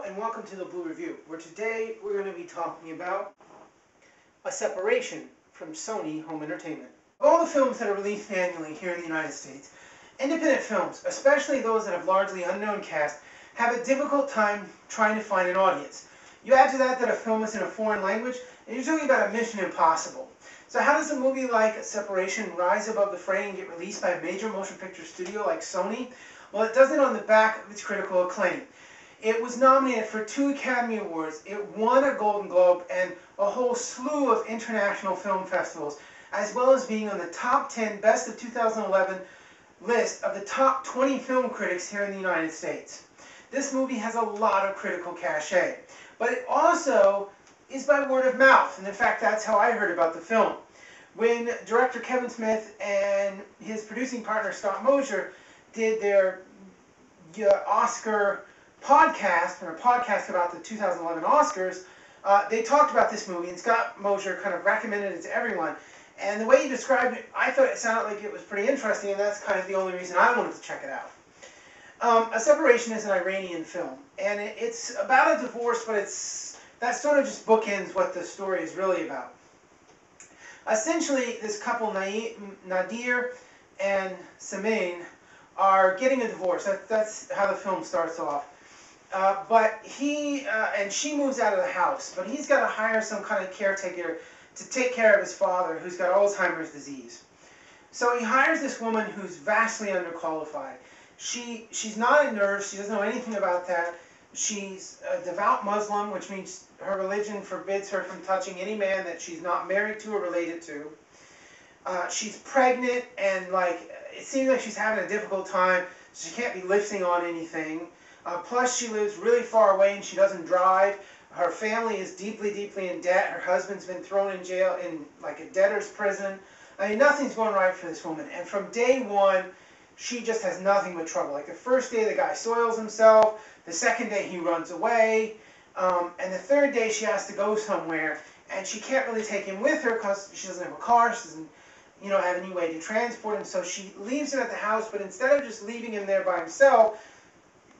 and welcome to the Blu-Review, where today we're going to be talking about a separation from Sony Home Entertainment. Of all the films that are released annually here in the United States, independent films, especially those that have largely unknown cast, have a difficult time trying to find an audience. You add to that a film is in a foreign language, and you're talking about a mission impossible. So how does a movie like Separation rise above the fray and get released by a major motion picture studio like Sony? Well, it does it on the back of its critical acclaim. It was nominated for 2 Academy Awards, it won a Golden Globe, and a whole slew of international film festivals, as well as being on the top 10 Best of 2011 list of the top 20 film critics here in the United States. This movie has a lot of critical cachet, but it also is by word of mouth, and in fact that's how I heard about the film. When director Kevin Smith and his producing partner Scott Mosier did their Oscar podcast, or a podcast about the 2011 Oscars, they talked about this movie, and Scott Mosier kind of recommended it to everyone. And the way he described it, I thought it sounded like it was pretty interesting, and that's kind of the only reason I wanted to check it out. A Separation is an Iranian film, and it's about a divorce, but that sort of just bookends what the story is really about. Essentially, this couple, Nadir and Samain, are getting a divorce. That's how the film starts off. But he and she moves out of the house, but he's got to hire some kind of caretaker to take care of his father, who's got Alzheimer's disease. So he hires this woman who's vastly underqualified. She's not a nurse. She doesn't know anything about that. She's a devout Muslim, which means her religion forbids her from touching any man that she's not married to or related to. She's pregnant, and it seems like she's having a difficult time. So she can't be lifting on anything. Plus, she lives really far away and she doesn't drive. Her family is deeply, deeply in debt. Her husband's been thrown in jail in a debtor's prison. I mean, nothing's going right for this woman. And from day one, she just has nothing but trouble. Like the first day, the guy soils himself. The second day, he runs away. And the third day, she has to go somewhere. And she can't really take him with her because she doesn't have a car. She doesn't, have any way to transport him. So she leaves him at the house. But instead of just leaving him there by himself,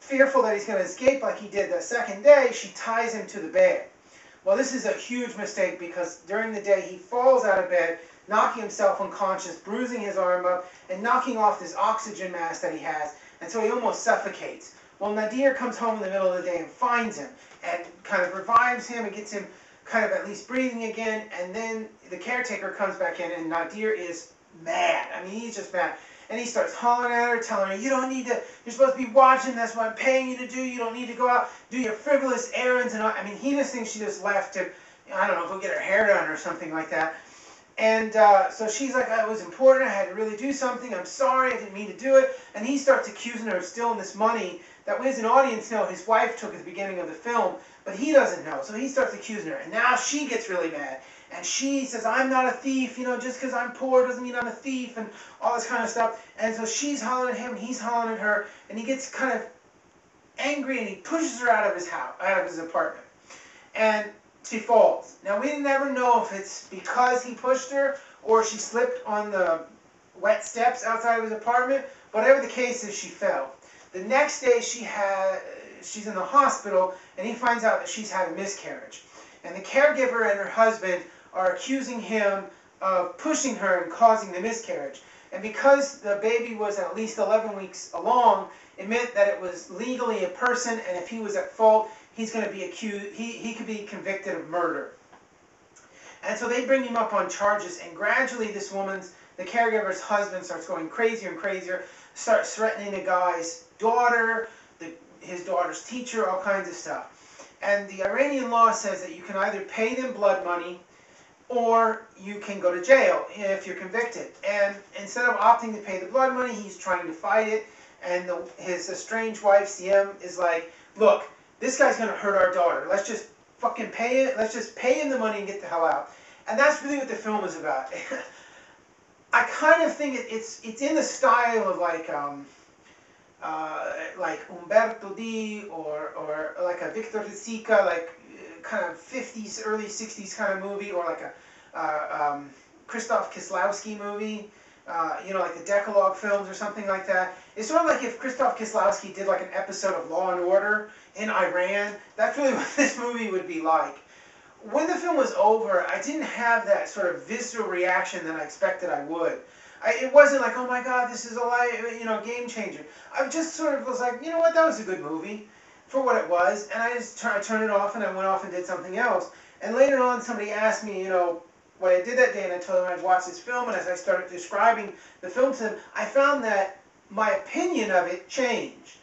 fearful that he's going to escape like he did the second day, she ties him to the bed. Well, this is a huge mistake because during the day he falls out of bed, knocking himself unconscious, bruising his arm up, and knocking off this oxygen mask that he has, and so he almost suffocates. Well, Nadir comes home in the middle of the day and finds him, and kind of revives him and gets him kind of at least breathing again, and then the caretaker comes back in, and Nadir is mad. I mean, he's just mad. And he starts hollering at her, telling her, you don't need to, you're supposed to be watching, that's what I'm paying you to do, you don't need to go out, do your frivolous errands, and I mean, he just thinks she just left to, I don't know, go get her hair done or something like that. And so she's like, it was important, I had to really do something, I'm sorry, I didn't mean to do it. And he starts accusing her of stealing this money that we as an audience know his wife took at the beginning of the film, but he doesn't know, so he starts accusing her. And now she gets really mad. And she says, I'm not a thief, just because I'm poor doesn't mean I'm a thief, and all this kind of stuff. And so she's hollering at him, and he's hollering at her, and he gets kind of angry, and he pushes her out of his house, out of his apartment. And she falls. Now, we never know if it's because he pushed her, or she slipped on the wet steps outside of his apartment. Whatever the case is, she fell. The next day, she's in the hospital, and he finds out that she's had a miscarriage. And the caregiver and her husband are accusing him of pushing her and causing the miscarriage. And because the baby was at least 11 weeks along, it meant that it was legally a person, and if he was at fault, he's going to be accused, he could be convicted of murder. And so they bring him up on charges, and gradually this the caregiver's husband starts going crazier and crazier, starts threatening the guy's daughter, his daughter's teacher, all kinds of stuff. And the Iranian law says that you can either pay them blood money or you can go to jail if you're convicted. And instead of opting to pay the blood money, he's trying to fight it. And his estranged wife, Siem, is like, look, this guy's going to hurt our daughter. Let's just fucking pay it. Let's just pay him the money and get the hell out. And that's really what the film is about. I kind of think it's in the style of like Umberto D or like a Victor De Sica, kind of 50s, early 60s kind of movie, or like a Krzysztof Kieslowski movie. like the Decalogue films or something like that. It's sort of like if Krzysztof Kieslowski did like an episode of Law and Order in Iran. That's really what this movie would be like. When the film was over, I didn't have that sort of visceral reaction that I expected I would. It wasn't like, oh my God, this is a game changer. I just sort of was like, you know what, that was a good movie for what it was, and I just turned it off and I went off and did something else. And later on, somebody asked me, what I did that day, and I told them I'd watched this film, and as I started describing the film to them, I found that my opinion of it changed.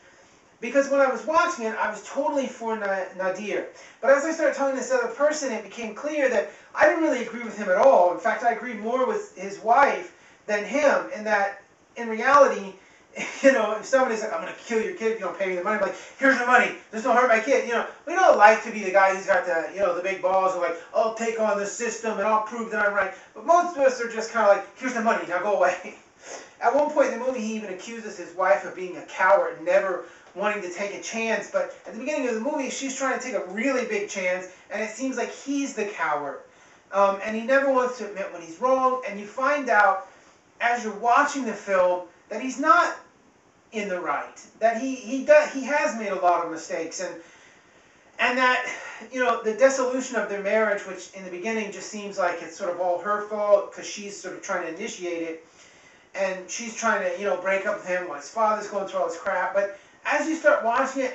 Because when I was watching it, I was totally for Nadir. But as I started talking to this other person, it became clear that I didn't really agree with him at all. In fact, I agreed more with his wife than him, in that, in reality, if somebody's like, I'm going to kill your kid if you don't pay me the money, I'm like, here's the money, just don't hurt my kid. We don't like to be the guy who's got the big balls of like, I'll take on the system and I'll prove that I'm right. But most of us are just kind of like, here's the money, now go away. At one point in the movie, he even accuses his wife of being a coward, never wanting to take a chance. But at the beginning of the movie, she's trying to take a really big chance, and it seems like he's the coward. And he never wants to admit when he's wrong, and you find out, as you're watching the film, that he's not in the right, that he has made a lot of mistakes, and that the dissolution of their marriage, which in the beginning just seems like it's sort of all her fault because she's sort of trying to initiate it, and she's trying to break up with him while his father's going through all this crap. But as you start watching it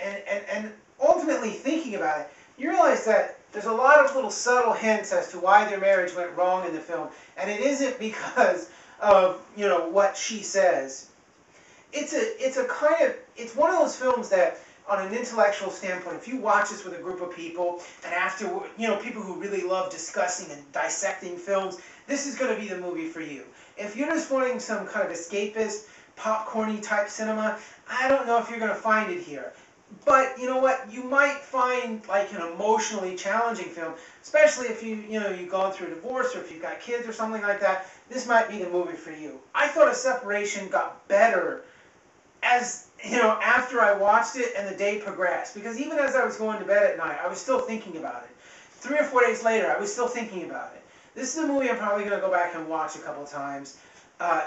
and ultimately thinking about it, you realize that there's a lot of little subtle hints as to why their marriage went wrong in the film, and it isn't because of what she says. It's one of those films that, on an intellectual standpoint, if you watch this with a group of people, and after, people who really love discussing and dissecting films, this is going to be the movie for you. If you're just wanting some kind of escapist, popcorny type cinema, I don't know if you're going to find it here. But you know what? You might find like an emotionally challenging film, especially if you've gone through a divorce or if you've got kids or something like that. This might be the movie for you. I thought A Separation got better as after I watched it and the day progressed, because even as I was going to bed at night, I was still thinking about it. 3 or 4 days later, I was still thinking about it. This is a movie I'm probably going to go back and watch a couple of times,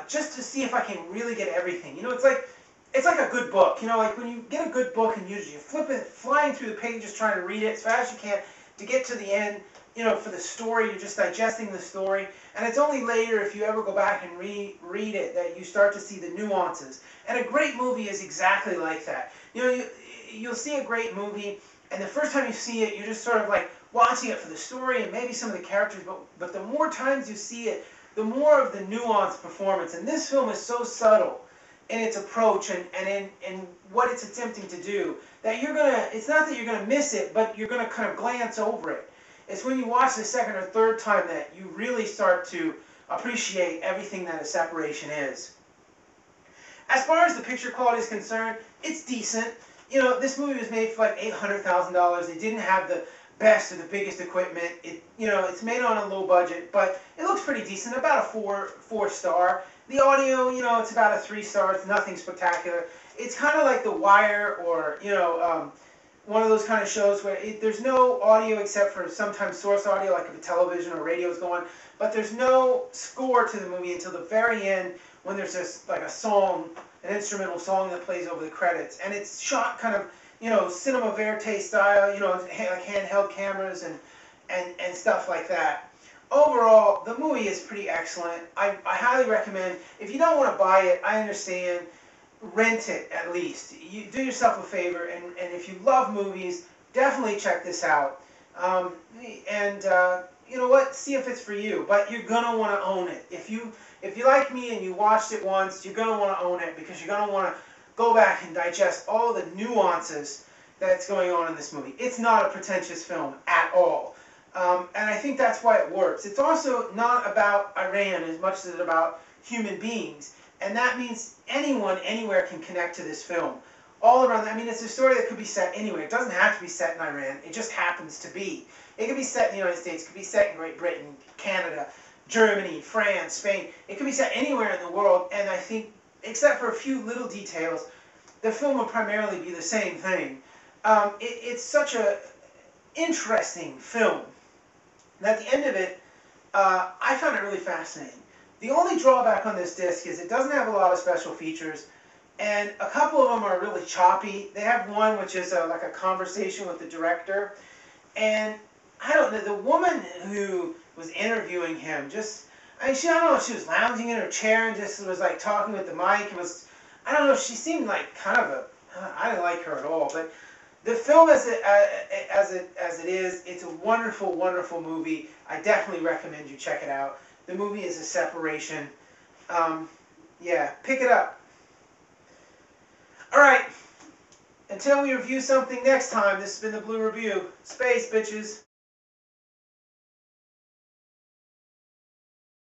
just to see if I can really get everything. It's like a good book. Like when you get a good book and you flip it, flying through the pages trying to read it as fast as you can to get to the end. For the story, you're just digesting the story. And it's only later, if you ever go back and read it, that you start to see the nuances. And a great movie is exactly like that. You'll see a great movie, and the first time you see it, you're just sort of like watching it for the story and maybe some of the characters. But the more times you see it, the more of the nuanced performance. And this film is so subtle in its approach and in what it's attempting to do, that it's not that you're going to miss it, but you're going to kind of glance over it. It's when you watch the second or third time that you really start to appreciate everything that A Separation is. As far as the picture quality is concerned, it's decent. This movie was made for like $800,000. They didn't have the best or the biggest equipment. It's made on a low budget, but it looks pretty decent, about a four star. The audio, it's about a 3 star. It's nothing spectacular. It's kind of like The Wire or, one of those kind of shows where there's no audio except for sometimes source audio, like if a television or radio is going, but there's no score to the movie until the very end, when there's this like a song, an instrumental song that plays over the credits, and it's shot kind of cinema verite style, like handheld cameras and stuff like that. Overall, the movie is pretty excellent. I highly recommend. If you don't want to buy it, I understand. Rent it at least. You do yourself a favor, and if you love movies, definitely check this out. You know what? See if it's for you. But you're gonna want to own it. If you like me and you watched it once, you're gonna want to own it, because you're gonna want to go back and digest all the nuances that's going on in this movie. It's not a pretentious film at all. And I think that's why it works. It's also not about Iran as much as it's about human beings. And that means anyone, anywhere can connect to this film. All around, it's a story that could be set anywhere. It doesn't have to be set in Iran. It just happens to be. It could be set in the United States. It could be set in Great Britain, Canada, Germany, France, Spain. It could be set anywhere in the world. And I think, except for a few little details, the film will primarily be the same thing. It's such an interesting film. And at the end of it, I found it really fascinating. The only drawback on this disc is it doesn't have a lot of special features, and a couple of them are really choppy. They have one which is like a conversation with the director, and I don't know, the woman who was interviewing him just, I don't know if she was lounging in her chair and just was like talking with the mic and was, I don't know, she seemed like kind of a, I didn't like her at all, but the film as it is, it's a wonderful, wonderful movie. I definitely recommend you check it out. The movie is a separation. Yeah, pick it up. Alright, until we review something next time, this has been the Blue Review. Space, bitches.